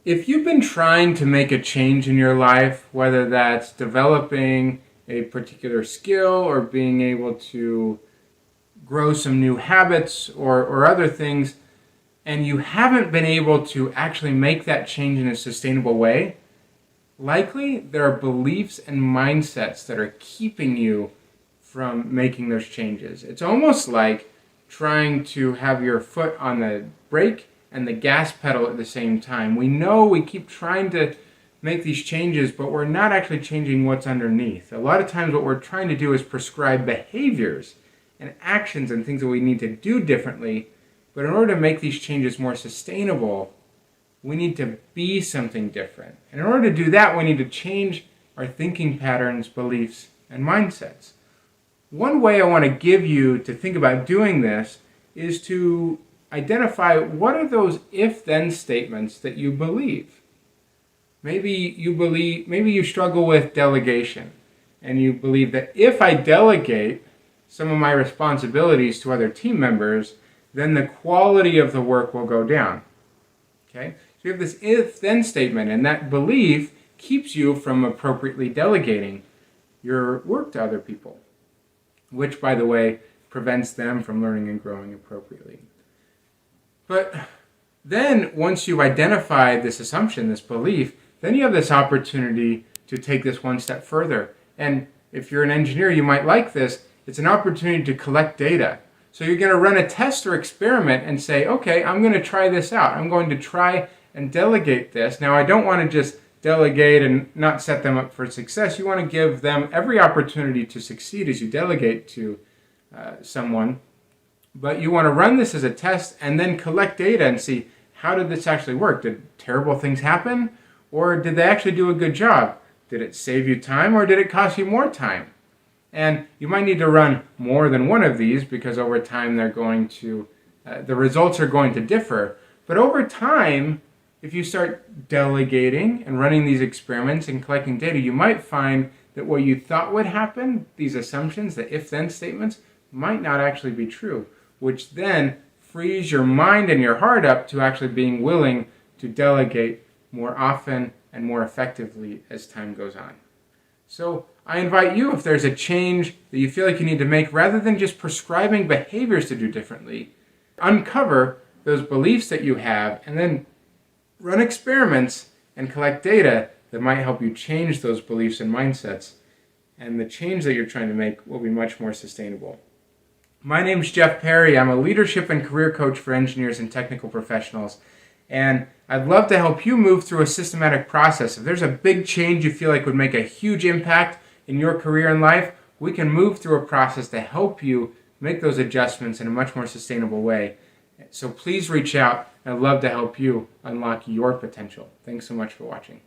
If you've been trying to make a change in your life, whether that's developing a particular skill or being able to grow some new habits or other things, and you haven't been able to actually make that change in a sustainable way, likely there are beliefs and mindsets that are keeping you from making those changes. It's almost like trying to have your foot on the brake and the gas pedal at the same time. We know we keep trying to make these changes, but we're not actually changing what's underneath. A lot of times what we're trying to do is prescribe behaviors and actions and things that we need to do differently. But in order to make these changes more sustainable, we need to be something different. And in order to do that, we need to change our thinking patterns, beliefs, and mindsets. One way I want to give you to think about doing this is to identify what are those if-then statements that you believe. Maybe you struggle with delegation, and you believe that if I delegate some of my responsibilities to other team members, then the quality of the work will go down. Okay? So you have this if-then statement, and that belief keeps you from appropriately delegating your work to other people, which, by the way, prevents them from learning and growing appropriately. But then, once you've identified this assumption, this belief, then you have this opportunity to take this one step further. And if you're an engineer, you might like this. It's an opportunity to collect data. So you're going to run a test or experiment and say, okay, I'm going to try this out. I'm going to try and delegate this. Now, I don't want to just delegate and not set them up for success. You want to give them every opportunity to succeed as you delegate to someone. But you want to run this as a test and then collect data and see, how did this actually work? Did terrible things happen? Or did they actually do a good job? Did it save you time, or did it cost you more time? And you might need to run more than one of these, because over time the results are going to differ. But over time, if you start delegating and running these experiments and collecting data, you might find that what you thought would happen, these assumptions, the if-then statements, might not actually be true, which then frees your mind and your heart up to actually being willing to delegate more often and more effectively as time goes on. So I invite you, if there's a change that you feel like you need to make, rather than just prescribing behaviors to do differently, uncover those beliefs that you have and then run experiments and collect data that might help you change those beliefs and mindsets. And the change that you're trying to make will be much more sustainable. My name's Jeff Perry. I'm a leadership and career coach for engineers and technical professionals. And I'd love to help you move through a systematic process. If there's a big change you feel like would make a huge impact in your career and life, we can move through a process to help you make those adjustments in a much more sustainable way. So please reach out. I'd love to help you unlock your potential. Thanks so much for watching.